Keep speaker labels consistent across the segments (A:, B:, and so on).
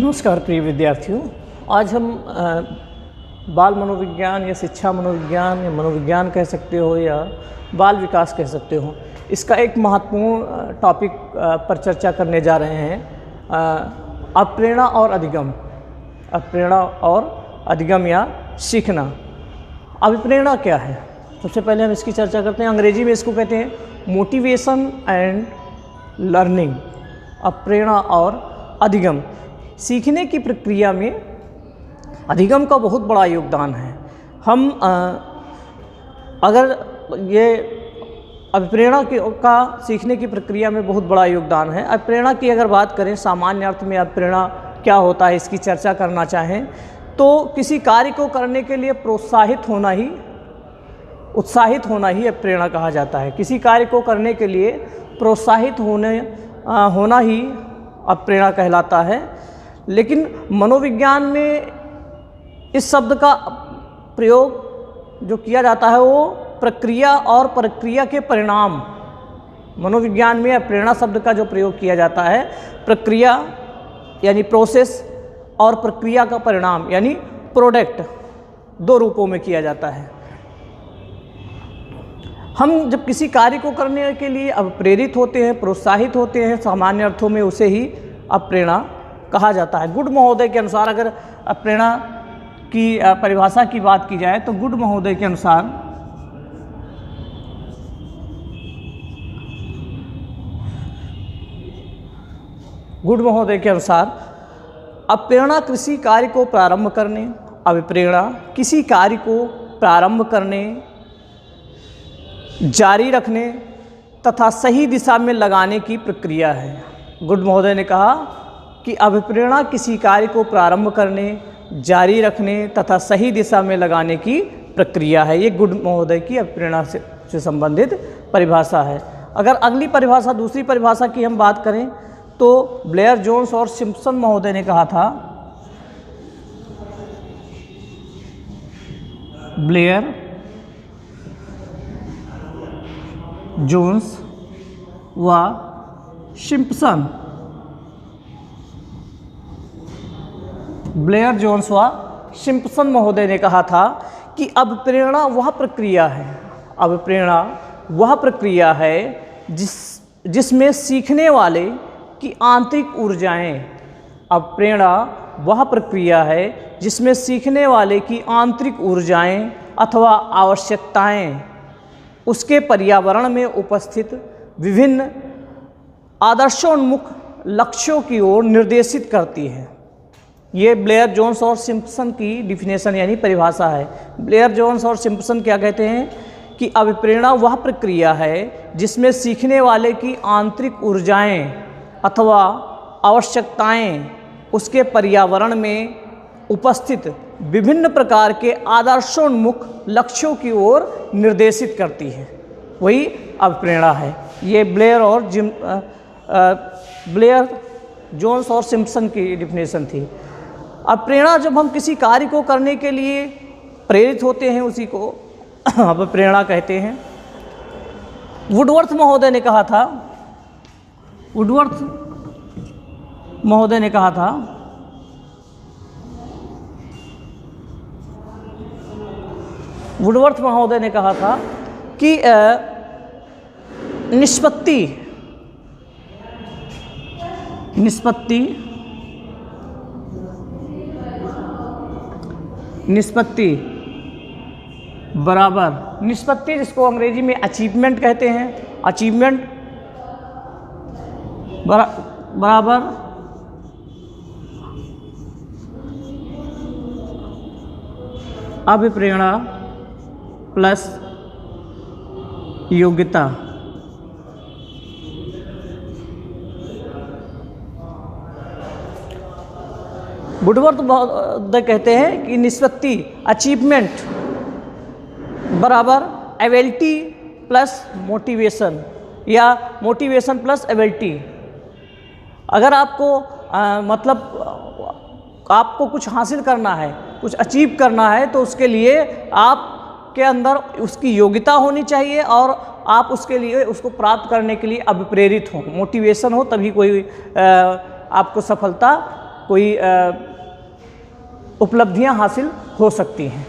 A: नमस्कार प्रिय विद्यार्थियों, आज हम बाल मनोविज्ञान या शिक्षा मनोविज्ञान या मनोविज्ञान कह सकते हो या बाल विकास कह सकते हो, इसका एक महत्वपूर्ण टॉपिक पर चर्चा करने जा रहे हैं। अप्रेरणा और अधिगम। अप्रेरणा और अधिगम या सीखना। अभिप्रेरणा क्या है? सबसे पहले हम इसकी चर्चा करते हैं। अंग्रेजी में इसको कहते हैं मोटिवेशन एंड लर्निंग। अप्रेरणा और अधिगम। सीखने की प्रक्रिया में अधिगम का बहुत बड़ा योगदान है। हम अगर ये अभिप्रेरणा का सीखने की प्रक्रिया में बहुत बड़ा योगदान है। अभिप्रेरणा की अगर बात करें, सामान्य अर्थ में अभिप्रेरणा क्या होता है, इसकी चर्चा करना चाहें तो किसी कार्य को करने के लिए उत्साहित होना ही अभिप्रेरणा कहा जाता है। किसी कार्य को करने के लिए प्रोत्साहित होना ही अभिप्रेरणा कहलाता है। लेकिन मनोविज्ञान में इस शब्द का प्रयोग जो किया जाता है वो प्रक्रिया और प्रक्रिया के परिणाम। मनोविज्ञान में प्रेरणा शब्द का जो प्रयोग किया जाता है प्रक्रिया यानी प्रोसेस और प्रक्रिया का परिणाम यानी प्रोडक्ट, दो रूपों में किया जाता है। हम जब किसी कार्य को करने के लिए प्रेरित होते हैं, प्रोत्साहित होते हैं, सामान्य अर्थों में उसे ही अप्रेरणा कहा जाता है। गुड महोदय के अनुसार अगर अप्रेरणा की परिभाषा की बात की जाए तो गुड महोदय के अनुसार अप्रेरणा किसी कार्य को प्रारंभ करने, अभिप्रेरणा किसी कार्य को प्रारंभ करने, जारी रखने तथा सही दिशा में लगाने की प्रक्रिया है। गुड महोदय ने कहा कि अभिप्रेरणा किसी कार्य को प्रारंभ करने, जारी रखने तथा सही दिशा में लगाने की प्रक्रिया है। ये गुड महोदय की अभिप्रेरणा से संबंधित परिभाषा है। अगर अगली परिभाषा, दूसरी परिभाषा की हम बात करें तो ब्लेयर जोन्स और सिम्पसन महोदय ने कहा था, ब्लेयर जोन्स व सिम्पसन, ब्लेयर जोन्स व सिम्पसन महोदय ने कहा था कि अभिप्रेरणा वह प्रक्रिया है जिसमें सीखने वाले की आंतरिक ऊर्जाएं, अप्रेरणा वह प्रक्रिया है जिसमें सीखने वाले की आंतरिक ऊर्जाएं अथवा आवश्यकताएं उसके पर्यावरण में उपस्थित विभिन्न आदर्शोन्मुख लक्ष्यों की ओर निर्देशित करती है। ये ब्लेयर जोन्स और सिम्पसन की डिफिनेशन यानी परिभाषा है। ब्लेयर जोन्स और सिम्पसन क्या कहते हैं कि अभिप्रेरणा वह प्रक्रिया है जिसमें सीखने वाले की आंतरिक ऊर्जाएं अथवा आवश्यकताएं उसके पर्यावरण में उपस्थित विभिन्न प्रकार के आदर्शोन्मुख लक्ष्यों की ओर निर्देशित करती है, वही अभिप्रेरणा है। ये ब्लेयर जोन्स और सिम्पसन की डिफिनेशन थी। अभिप्रेरणा, जब हम किसी कार्य को करने के लिए प्रेरित होते हैं उसी को अभिप्रेरणा कहते हैं। वुडवर्थ महोदय ने कहा था कि निष्पत्ति जिसको अंग्रेजी में अचीवमेंट कहते हैं, अचीवमेंट बराबर अभिप्रेरणा प्लस योग्यता। वुडवर्थ महोदय कहते हैं कि निष्पत्ति अचीवमेंट बराबर एबिलिटी प्लस मोटिवेशन या मोटिवेशन प्लस एबिलिटी। अगर आपको कुछ हासिल करना है, कुछ अचीव करना है तो उसके लिए आपके अंदर उसकी योग्यता होनी चाहिए और आप उसके लिए उसको प्राप्त करने के लिए अभिप्रेरित हो, मोटिवेशन हो, तभी कोई आपको सफलता कोई उपलब्धियां हासिल हो सकती हैं।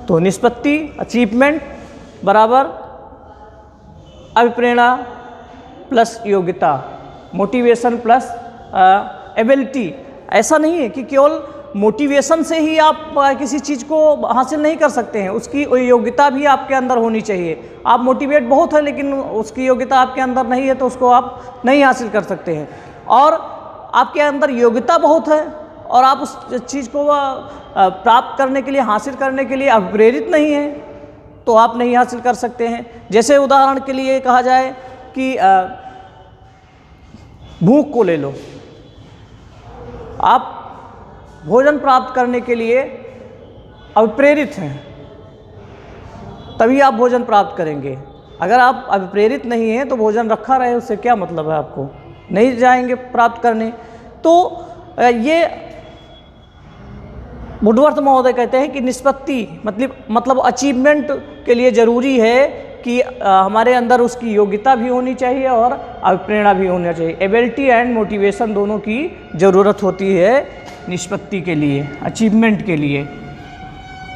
A: तो निष्पत्ति अचीवमेंट बराबर अभिप्रेरणा प्लस योग्यता, मोटिवेशन प्लस एबिलिटी। ऐसा नहीं है कि केवल मोटिवेशन से ही आप किसी चीज़ को हासिल नहीं कर सकते हैं, उसकी योग्यता भी आपके अंदर होनी चाहिए। आप मोटिवेट बहुत है लेकिन उसकी योग्यता आपके अंदर नहीं है तो उसको आप नहीं हासिल कर सकते हैं। और आपके अंदर योग्यता बहुत है और आप उस चीज़ को प्राप्त करने के लिए, हासिल करने के लिए आप प्रेरित नहीं हैं तो आप नहीं हासिल कर सकते हैं। जैसे उदाहरण के लिए कहा जाए कि भूख को ले लो, आप भोजन प्राप्त करने के लिए अभिप्रेरित हैं तभी आप भोजन प्राप्त करेंगे। अगर आप अभिप्रेरित नहीं हैं तो भोजन रखा रहे उससे क्या मतलब है, आपको नहीं जाएंगे प्राप्त करने। तो ये वुडवर्थ महोदय कहते हैं कि निष्पत्ति मतलब अचीवमेंट के लिए ज़रूरी है कि हमारे अंदर उसकी योग्यता भी होनी चाहिए और अभिप्रेरणा भी होना चाहिए। एबिलिटी एंड मोटिवेशन दोनों की ज़रूरत होती है निष्पत्ति के लिए, अचीवमेंट के लिए।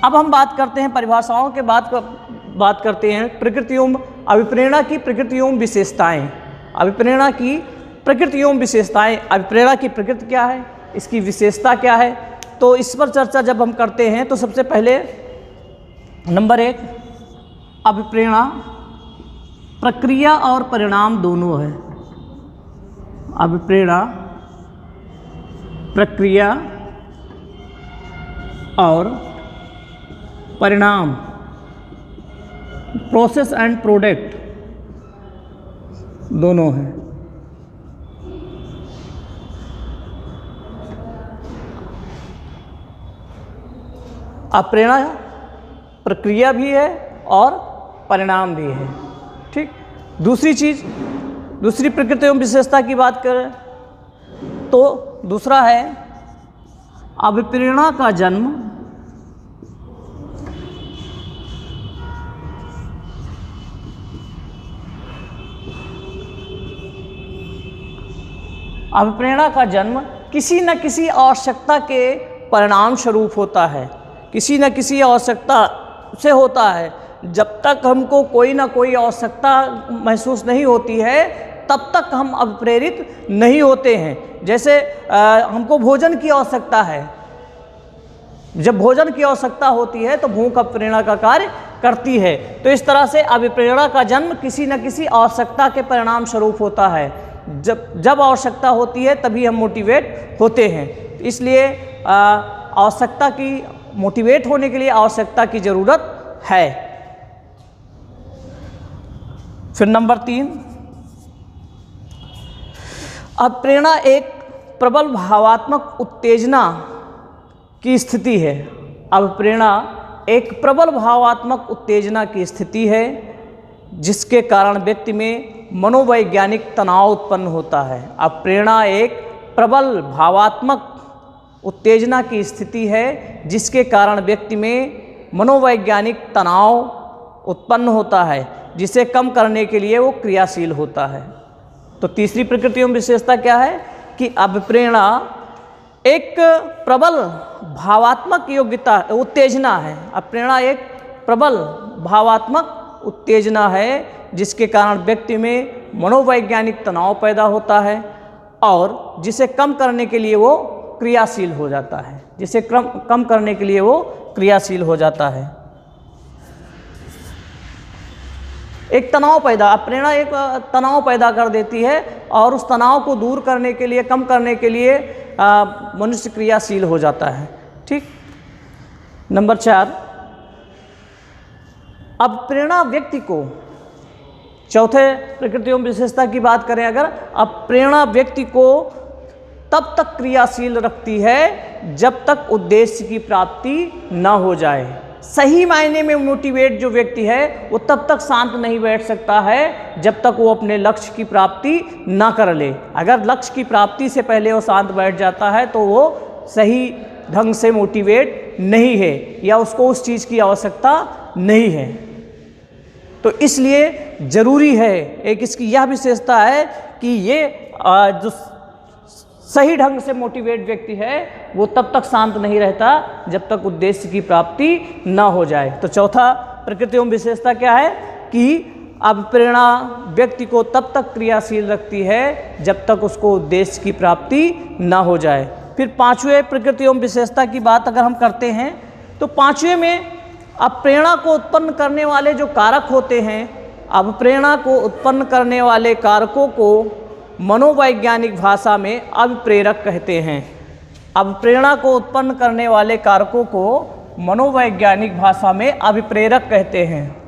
A: अब हम बात करते हैं परिभाषाओं के बात करते हैं प्रकृति एवं अभिप्रेरणा की प्रकृति एवं विशेषताएँ। अभिप्रेरणा की प्रकृति एवं विशेषताएँ, अभिप्रेरणा की प्रकृति क्या है, इसकी विशेषता क्या है, तो इस पर चर्चा जब हम करते हैं तो सबसे पहले नंबर 1 अभिप्रेरणा प्रक्रिया और परिणाम दोनों है। अभिप्रेरणा प्रक्रिया और परिणाम, प्रोसेस एंड प्रोडक्ट दोनों हैं। अभिप्रेरणा प्रक्रिया भी है और परिणाम भी है। ठीक, दूसरी प्रकृति एवं विशेषता की बात करें तो दूसरा है अभिप्रेरणा का जन्म किसी न किसी आवश्यकता के परिणाम स्वरूप होता है, किसी न किसी आवश्यकता से होता है। जब तक हमको कोई ना कोई आवश्यकता महसूस नहीं होती है तब तक हम अभिप्रेरित नहीं होते हैं। जैसे हमको भोजन की आवश्यकता है, जब भोजन की आवश्यकता होती है तो भूख अभिप्रेरणा का कार्य करती है। तो इस तरह से अभिप्रेरणा का जन्म किसी न किसी आवश्यकता के परिणाम स्वरूप होता है। जब आवश्यकता होती है तभी हम मोटिवेट होते हैं। इसलिए आवश्यकता की, मोटिवेट होने के लिए आवश्यकता की ज़रूरत है। फिर नंबर 3 अभिप्रेरणा एक प्रबल भावात्मक उत्तेजना की स्थिति है। अभिप्रेरणा एक प्रबल भावात्मक उत्तेजना की स्थिति है जिसके कारण व्यक्ति में मनोवैज्ञानिक तनाव उत्पन्न होता है। अभिप्रेरणा एक प्रबल भावात्मक उत्तेजना की स्थिति है जिसके कारण व्यक्ति में मनोवैज्ञानिक तनाव उत्पन्न होता है, जिसे कम करने के लिए वो क्रियाशील होता है। तो तीसरी प्रकृति एवं विशेषता क्या है कि अभिप्रेरणा एक प्रबल भावात्मक उत्तेजना है। अभिप्रेरणा एक प्रबल भावात्मक उत्तेजना है जिसके कारण व्यक्ति में मनोवैज्ञानिक तनाव पैदा होता है और जिसे कम करने के लिए वो क्रियाशील हो जाता है, जिसे कम करने के लिए वो क्रियाशील हो जाता है। एक तनाव अभिप्रेरणा एक तनाव पैदा कर देती है और उस तनाव को दूर करने के लिए, कम करने के लिए मनुष्य क्रियाशील हो जाता है। ठीक, नंबर 4 अभिप्रेरणा व्यक्ति को, चौथे प्रकृति एवं विशेषता की बात करें अगर, अभिप्रेरणा व्यक्ति को तब तक क्रियाशील रखती है जब तक उद्देश्य की प्राप्ति न हो जाए। सही मायने में मोटिवेट जो व्यक्ति है वो तब तक शांत नहीं बैठ सकता है जब तक वो अपने लक्ष्य की प्राप्ति ना कर ले। अगर लक्ष्य की प्राप्ति से पहले वो शांत बैठ जाता है तो वो सही ढंग से मोटिवेट नहीं है या उसको उस चीज़ की आवश्यकता नहीं है। तो इसलिए ज़रूरी है, एक इसकी यह विशेषता है कि ये जो सही ढंग से मोटिवेट व्यक्ति है वो तब तक शांत नहीं रहता जब तक उद्देश्य की प्राप्ति न हो जाए। तो चौथा प्रकृति एवं विशेषता क्या है कि अभिप्रेरणा व्यक्ति को तब तक क्रियाशील रखती है जब तक उसको उद्देश्य की प्राप्ति न हो जाए। फिर पांचवें प्रकृति एवं विशेषता की बात अगर हम करते हैं तो पांचवें में अप्रेरणा को उत्पन्न करने वाले जो कारक होते हैं, अभिप्रेरणा को उत्पन्न करने वाले कारकों को मनोवैज्ञानिक भाषा में अभिप्रेरक कहते हैं। अभिप्रेरणा को उत्पन्न करने वाले कारकों को मनोवैज्ञानिक भाषा में अभिप्रेरक कहते हैं।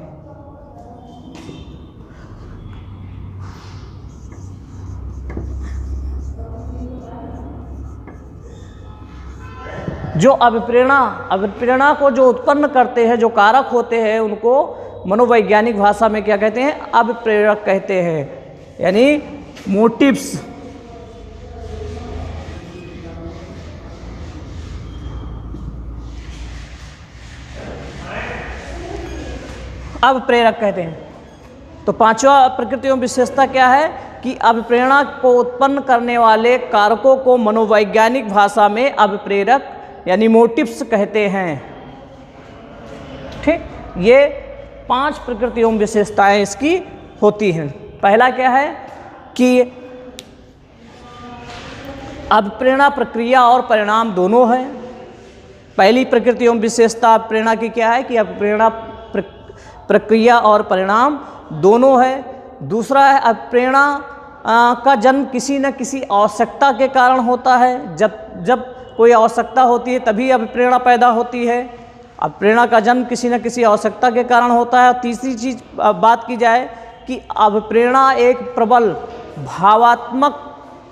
A: जो अभिप्रेरणा को जो उत्पन्न करते हैं, जो कारक होते हैं, उनको मनोवैज्ञानिक भाषा में क्या कहते हैं? अभिप्रेरक कहते हैं, यानी मोटिव्स। अभिप्रेरक कहते हैं। तो पांचवा प्रकृति एवं विशेषता क्या है कि अभिप्रेरणा को उत्पन्न करने वाले कारकों को मनोवैज्ञानिक भाषा में अभिप्रेरक यानी मोटिव्स कहते हैं। ठीक, ये 5 प्रकृति एवं विशेषताएं इसकी होती हैं। पहला क्या है कि अभिप्रेरणा प्रक्रिया और परिणाम दोनों है। पहली प्रकृति एवं विशेषता अभिप्रेरणा की क्या है कि अभिप्रेरणा प्रक्रिया और परिणाम दोनों है। दूसरा है अभिप्रेरणा का जन्म किसी न किसी आवश्यकता के कारण होता है। जब कोई आवश्यकता होती है तभी अभिप्रेरणा पैदा होती है। अभिप्रेरणा का जन्म किसी न किसी आवश्यकता के कारण होता है। तीसरी चीज बात की जाए कि अभिप्रेरणा एक प्रबल भावात्मक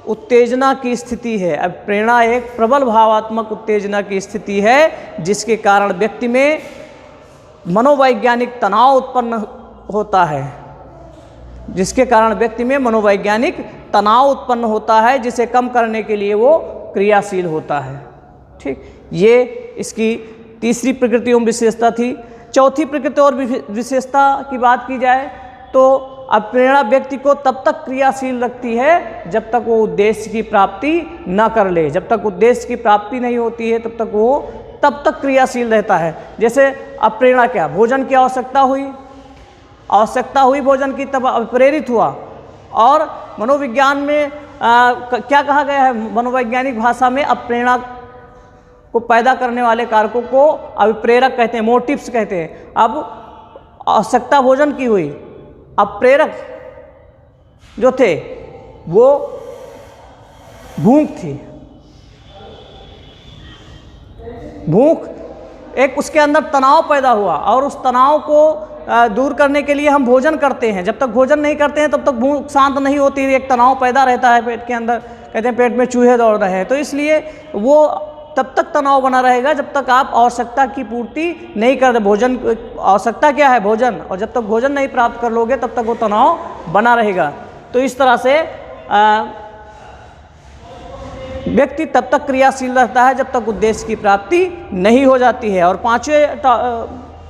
A: उत्तेजना की स्थिति है। अभिप्रेरणा एक प्रबल भावात्मक उत्तेजना की स्थिति है जिसके कारण व्यक्ति में मनोवैज्ञानिक तनाव उत्पन्न होता है, जिसके कारण व्यक्ति में मनोवैज्ञानिक तनाव उत्पन्न होता है, जिसे कम करने के लिए वो क्रियाशील होता है। ठीक, ये इसकी तीसरी प्रकृति एवं विशेषता थी। चौथी प्रकृति और विशेषता की बात की जाए तो अभिप्रेरणा व्यक्ति को तब तक क्रियाशील रखती है जब तक वो उद्देश्य की प्राप्ति न कर ले। जब तक उद्देश्य की प्राप्ति नहीं होती है तब तक क्रियाशील रहता है। जैसे अभिप्रेरणा क्या, भोजन की आवश्यकता हुई भोजन की, तब अभिप्रेरित हुआ। और मनोविज्ञान में क्या कहा गया है, मनोवैज्ञानिक भाषा में अभिप्रेरणा को पैदा करने वाले कारकों को अभिप्रेरक कहते हैं, मोटिव्स कहते हैं। अब आवश्यकता भोजन की हुई, अभिप्रेरक जो थे वो भूख थी। भूख एक उसके अंदर तनाव पैदा हुआ और उस तनाव को दूर करने के लिए हम भोजन करते हैं। जब तक भोजन नहीं करते हैं तब तक भूख शांत नहीं होती, एक तनाव पैदा रहता है पेट के अंदर। कहते हैं पेट में चूहे दौड़ रहे हैं, तो इसलिए वो तब तक तनाव बना रहेगा जब तक आप आवश्यकता की पूर्ति नहीं करते। भोजन आवश्यकता क्या है, भोजन, और जब तक भोजन नहीं प्राप्त कर लोगे तब तक वो तनाव बना रहेगा। तो इस तरह से व्यक्ति तब तक क्रियाशील रहता है जब तक उद्देश्य की प्राप्ति नहीं हो जाती है। और पांचवें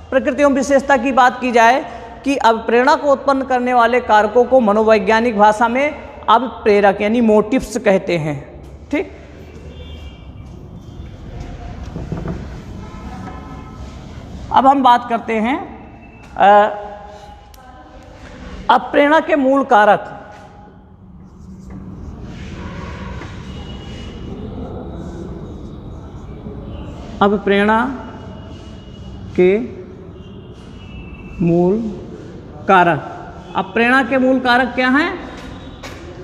A: प्रकृति एवं विशेषता की बात की जाए कि अभिप्रेरणा को उत्पन्न करने वाले कारकों को मनोवैज्ञानिक भाषा में अभिप्रेरक यानी मोटिव्स कहते हैं। ठीक, अब हम बात करते हैं अभिप्रेरणा के मूल कारक। अभिप्रेरणा के मूल कारक। अभिप्रेरणा के मूल कारक क्या हैं?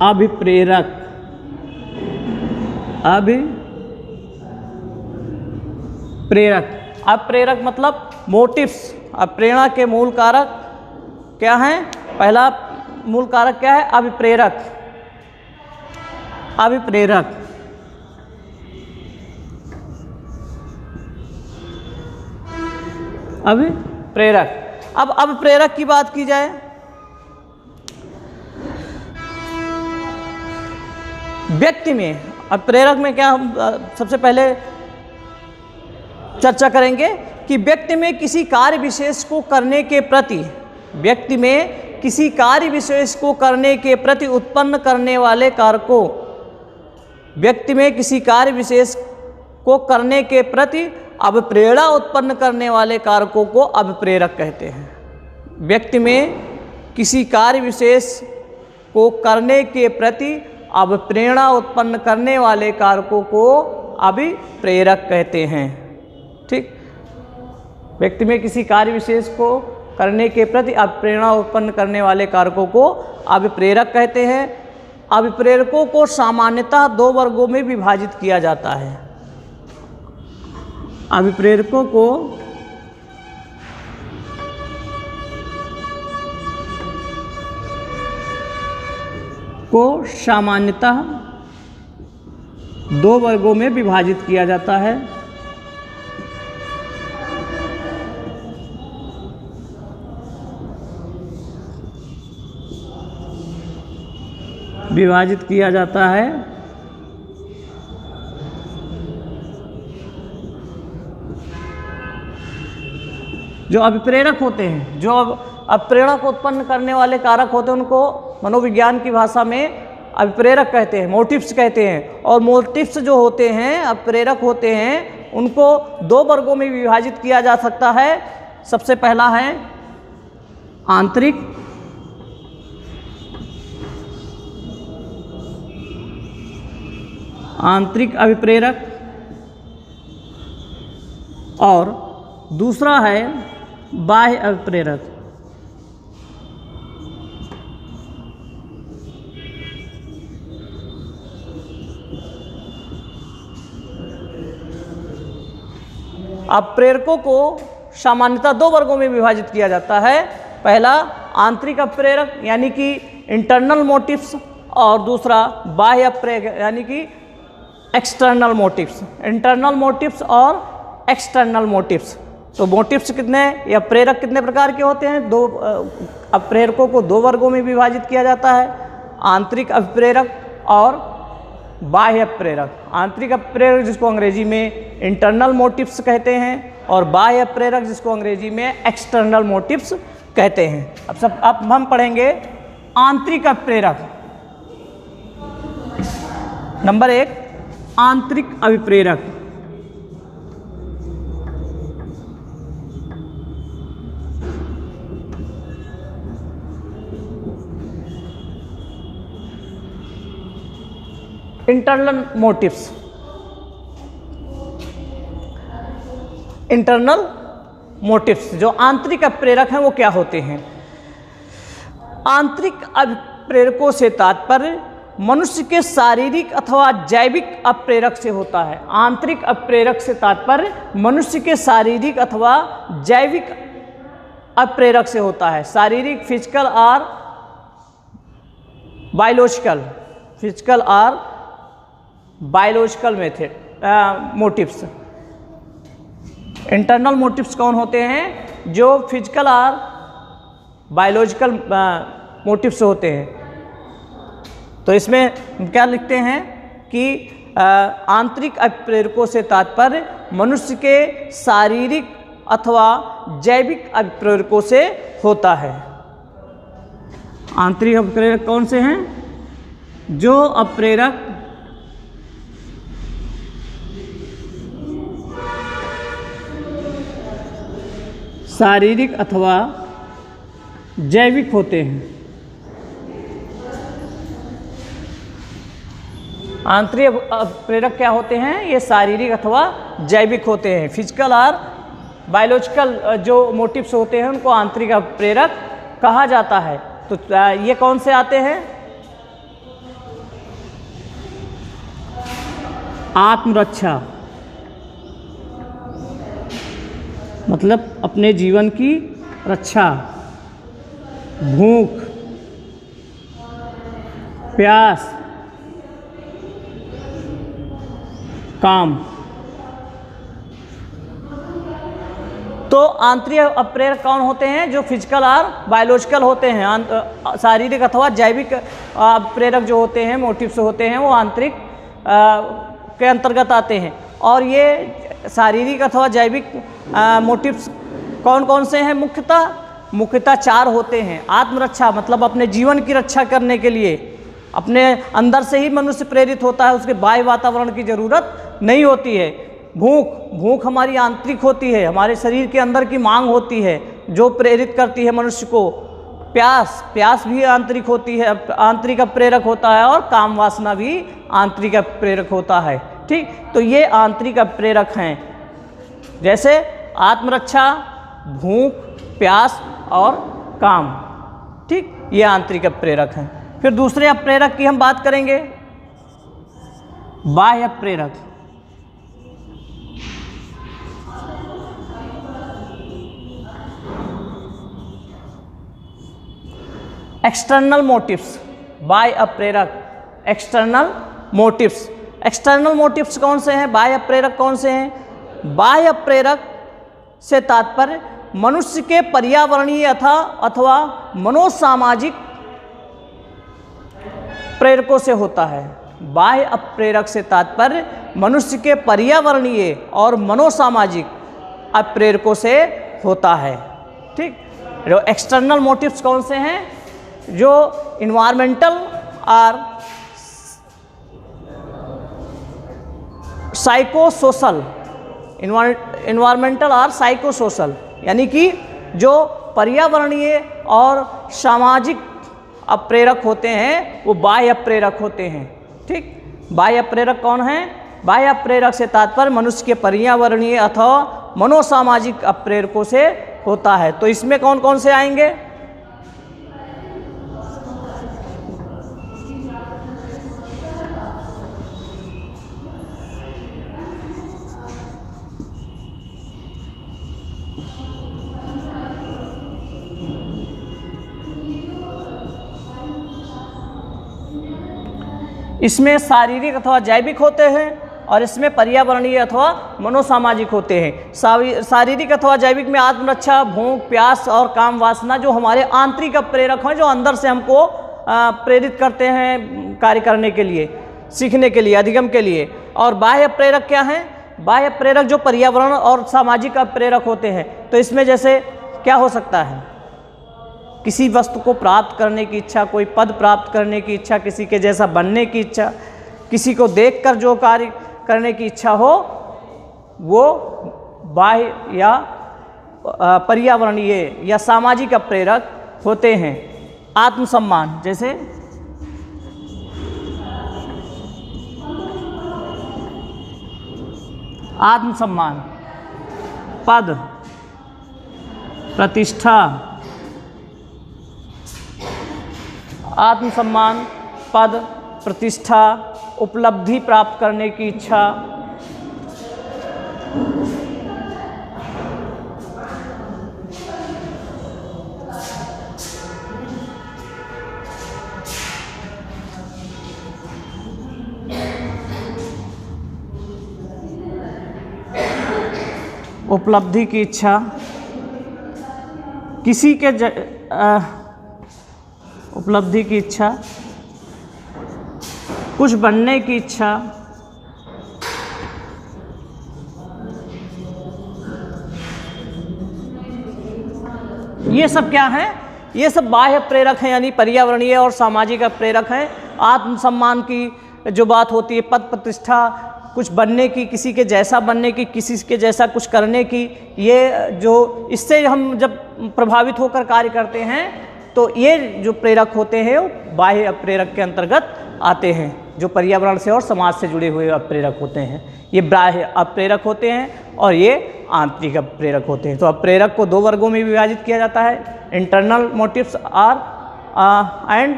A: अभिप्रेरक। अभिप्रेरक मतलब मोटिव्स। अभिप्रेरणा के मूल कारक क्या हैं? पहला मूल कारक क्या है? अभिप्रेरक। अब अभिप्रेरक की बात की जाए, व्यक्ति में अभिप्रेरक में क्या हम सबसे पहले चर्चा करेंगे कि व्यक्ति में किसी कार्य विशेष को करने के प्रति उत्पन्न करने वाले कारकों व्यक्ति में किसी कार्य विशेष को करने के प्रति अभिप्रेरणा उत्पन्न करने वाले कारकों को अभिप्रेरक कहते हैं। व्यक्ति में किसी कार्य विशेष को करने के प्रति अभिप्रेरणा उत्पन्न करने वाले कारकों को अभिप्रेरक कहते हैं। ठीक, व्यक्ति में किसी कार्य विशेष को करने के प्रति अभिप्रेरणा उत्पन्न करने वाले कारकों को अभिप्रेरक कहते हैं। अभिप्रेरकों को सामान्यतः दो वर्गों में विभाजित किया जाता है। अभिप्रेरकों को सामान्यतः दो वर्गों में विभाजित किया जाता है। जो अभिप्रेरक होते हैं, जो अभिप्रेरणा को उत्पन्न करने वाले कारक होते हैं, उनको मनोविज्ञान की भाषा में अभिप्रेरक कहते हैं, मोटिव्स कहते हैं। और मोटिव्स जो होते हैं, अभिप्रेरक होते हैं, उनको दो वर्गों में विभाजित किया जा सकता है। सबसे पहला है आंतरिक अभिप्रेरक और दूसरा है बाह्य अभिप्रेरक। अभिप्रेरकों को सामान्यतः दो वर्गों में विभाजित किया जाता है। पहला आंतरिक अभिप्रेरक यानी कि इंटरनल मोटिव्स, और दूसरा बाह्य अभिप्रेरक यानी कि एक्सटर्नल मोटिव्स। इंटरनल मोटिव्स और एक्सटर्नल मोटिव्स। तो मोटिव्स कितने या प्रेरक कितने प्रकार के होते हैं? दो। अभिप्रेरकों को दो वर्गों में विभाजित किया जाता है, आंतरिक अभिप्रेरक और बाह्य अभिप्रेरक। आंतरिक अभिप्रेरक जिसको अंग्रेजी में इंटरनल मोटिव्स कहते हैं, और बाह्य अभिप्रेरक जिसको अंग्रेजी में एक्सटर्नल मोटिव्स कहते हैं। अब हम पढ़ेंगे आंतरिक अभिप्रेरक। नंबर 1, आंतरिक अभिप्रेरक। Internal motives. इंटरनल मोटिव्स जो आंतरिक अभिप्रेरक हैं वो क्या होते हैं? आंतरिक अभिप्रेरकों से तात्पर्य मनुष्य के शारीरिक अथवा जैविक अभिप्रेरक से होता है। आंतरिक अभिप्रेरक से तात्पर्य मनुष्य के शारीरिक अथवा जैविक अभिप्रेरक से होता है। शारीरिक, फिजिकल और बायोलॉजिकल, फिजिकल और biological method motives. Internal motives कौन होते हैं? जो फिजिकल और बायोलॉजिकल मोटिव्स होते हैं। तो इसमें क्या लिखते हैं कि आंतरिक अभिप्रेरकों से तात्पर्य मनुष्य के शारीरिक अथवा जैविक अभिप्रेरकों से होता है। आंतरिक अभिप्रेरक कौन से हैं? जो अभिप्रेरक शारीरिक अथवा जैविक होते हैं। आंतरिक अभिप्रेरक क्या होते हैं? ये शारीरिक अथवा जैविक होते हैं। फिजिकल और बायोलॉजिकल जो मोटिव्स होते हैं उनको आंतरिक अभिप्रेरक कहा जाता है। तो ये कौन से आते हैं? आत्मरक्षा, मतलब अपने जीवन की रक्षा, भूख, प्यास, काम। तो आंतरिक अभिप्रेरक कौन होते हैं? जो फिजिकल और बायोलॉजिकल होते हैं। शारीरिक अथवा जैविक अभिप्रेरक जो होते हैं, मोटिव्स होते हैं, वो आंतरिक के अंतर्गत आते हैं। और ये शारीरिक अथवा जैविक मोटिव्स कौन कौन से हैं? मुख्यतः 4 होते हैं। आत्मरक्षा मतलब अपने जीवन की रक्षा करने के लिए अपने अंदर से ही मनुष्य प्रेरित होता है, उसके बाह्य वातावरण की ज़रूरत नहीं होती है। भूख हमारी आंतरिक होती है, हमारे शरीर के अंदर की मांग होती है जो प्रेरित करती है मनुष्य को। प्यास भी आंतरिक होती है, आंतरिक प्रेरक होता है, और काम वासना भी आंतरिक प्रेरक होता है। ठीक, तो ये आंतरिक प्रेरक हैं, जैसे आत्मरक्षा, भूख, प्यास और काम। ठीक, ये आंतरिक प्रेरक हैं। फिर दूसरे प्रेरक की हम बात करेंगे, बाह्य प्रेरक। एक्सटर्नल मोटिव्स, बाह्य प्रेरक, एक्सटर्नल मोटिव्स। एक्सटर्नल मोटिव्स कौन से हैं, बाह्य प्रेरक कौन से हैं? बाह्य प्रेरक से तात्पर्य मनुष्य के पर्यावरणीय अथवा मनोसामाजिक प्रेरकों से होता है। बाह्य प्रेरक से तात्पर्य मनुष्य के पर्यावरणीय और मनोसामाजिक प्रेरकों से होता है। ठीक, जो एक्सटर्नल मोटिव्स कौन से हैं? जो इन्वायरमेंटल और साइकोसोशल, इन्वायरमेंटल और साइकोसोशल, यानी कि जो पर्यावरणीय और सामाजिक प्रेरक होते हैं वो बाह्य प्रेरक होते हैं। ठीक, बाह्य प्रेरक कौन है? बाह्य प्रेरक से तात्पर्य मनुष्य के पर्यावरणीय अथवा मनोसामाजिक प्रेरकों से होता है। तो इसमें कौन कौन से आएंगे? इसमें शारीरिक अथवा जैविक होते हैं और इसमें पर्यावरणीय अथवा मनोसामाजिक होते हैं। शारीरिक अथवा जैविक में आत्मरक्षा, भूख, प्यास और काम वासना जो हमारे आंतरिक प्रेरक हैं, जो अंदर से हमको प्रेरित करते हैं कार्य करने के लिए, सीखने के लिए, अधिगम के लिए। और बाह्य प्रेरक क्या हैं? बाह्य प्रेरक जो पर्यावरण और सामाजिक प्रेरक होते हैं। तो इसमें जैसे क्या हो सकता है? किसी वस्तु को प्राप्त करने की इच्छा, कोई पद प्राप्त करने की इच्छा, किसी के जैसा बनने की इच्छा, किसी को देखकर जो कार्य करने की इच्छा हो, वो बाह्य या पर्यावरणीय या सामाजिक प्रेरक होते हैं। आत्मसम्मान, जैसे आत्मसम्मान, पद, प्रतिष्ठा, आत्मसम्मान, पद, प्रतिष्ठा, उपलब्धि प्राप्त करने की इच्छा, उपलब्धि की इच्छा, किसी के उपलब्धि की इच्छा, कुछ बनने की इच्छा, ये सब क्या है? ये सब बाह्य प्रेरक हैं, यानी पर्यावरणीय और सामाजिक प्रेरक हैं। आत्मसम्मान की जो बात होती है, पद, प्रतिष्ठा, कुछ बनने की, किसी के जैसा बनने की, किसी के जैसा कुछ करने की, ये जो इससे हम जब प्रभावित होकर कार्य करते हैं तो ये जो प्रेरक होते हैं वो बाह्य प्रेरक के अंतर्गत आते हैं, जो पर्यावरण से और समाज से जुड़े हुए प्रेरक होते हैं। ये बाह्य प्रेरक होते हैं और ये आंतरिक प्रेरक होते हैं। तो प्रेरक को दो वर्गों में विभाजित किया जाता है, internal motives and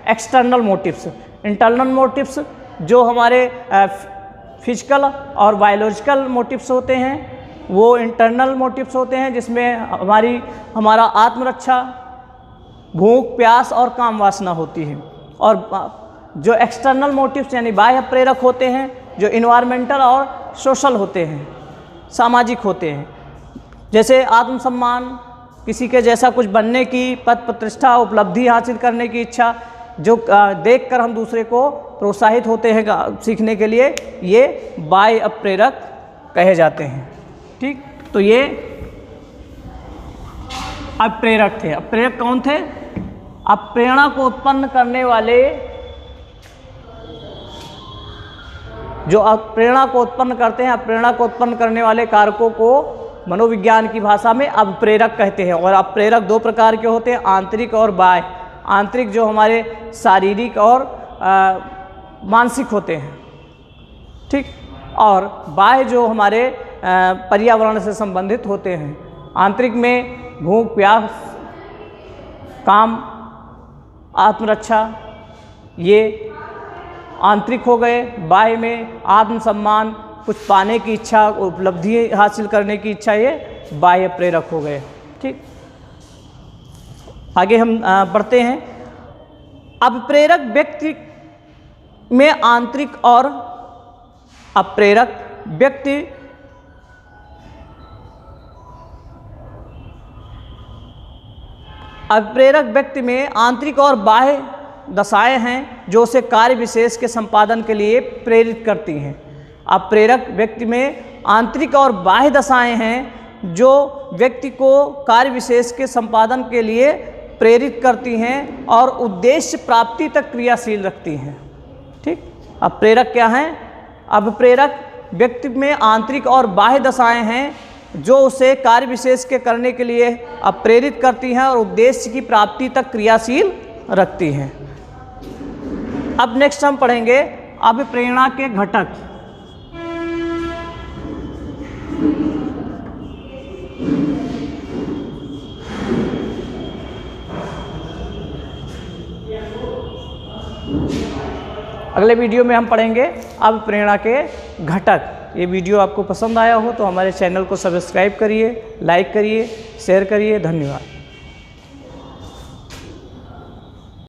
A: external motives. Internal motives जो हमारे फिजिकल और बायोलॉजिकल मोटिव्स होते हैं, वो इंटरनल मोटिव्स होते हैं, जिसमें हमारा आत्मरक्षा, भूख, प्यास और काम वासना होती है। और जो एक्सटर्नल मोटिव्स यानी बाह्य प्रेरक होते हैं, जो इन्वायरमेंटल और सोशल होते हैं, सामाजिक होते हैं, जैसे आत्मसम्मान, किसी के जैसा कुछ बनने की, पद, प्रतिष्ठा, उपलब्धि हासिल करने की इच्छा, जो देखकर हम दूसरे को प्रोत्साहित होते हैं सीखने के लिए, ये बाह्य प्रेरक कहे जाते हैं। ठीक, तो ये अप्रेरक थे। अप्रेरक कौन थे? अब प्रेरणा को उत्पन्न करने वाले जो प्रेरणा को उत्पन्न करते हैं, प्रेरणा को उत्पन्न करने वाले कारकों को मनोविज्ञान की भाषा में अभिप्रेरक कहते हैं। और अभिप्रेरक दो प्रकार के होते हैं, आंतरिक और बाह्य। आंतरिक जो हमारे शारीरिक और मानसिक होते हैं, ठीक, और बाह्य जो हमारे पर्यावरण से संबंधित होते हैं। आंतरिक में भूख प्यास, काम, आत्मरक्षा, ये आंतरिक हो गए। बाह्य में आत्मसम्मान, कुछ पाने की इच्छा, उपलब्धि हासिल करने की इच्छा, ये बाह्य प्रेरक हो गए। ठीक, आगे हम बढ़ते हैं। अब प्रेरक व्यक्ति में आंतरिक और अप्रेरक व्यक्ति अप्रेरक व्यक्ति में आंतरिक और बाह्य दशाएं हैं जो उसे कार्य विशेष के संपादन के लिए प्रेरित करती हैं। अप्रेरक व्यक्ति में आंतरिक और बाह्य दशाएं हैं जो व्यक्ति को कार्य विशेष के संपादन के लिए प्रेरित करती हैं और उद्देश्य प्राप्ति तक क्रियाशील रखती हैं। ठीक, अप्रेरक क्या हैं? अप्रेरक व्यक्ति में आंतरिक और बाह्य दशाएं हैं जो उसे कार्य विशेष के करने के लिए प्रेरित करती हैं और उद्देश्य की प्राप्ति तक क्रियाशील रखती हैं। अब नेक्स्ट हम पढ़ेंगे अभिप्रेरणा के घटक। अगले वीडियो में हम पढ़ेंगे अभिप्रेरणा के घटक। ये वीडियो आपको पसंद आया हो तो हमारे चैनल को सब्सक्राइब करिए, लाइक करिए, शेयर करिए। धन्यवाद।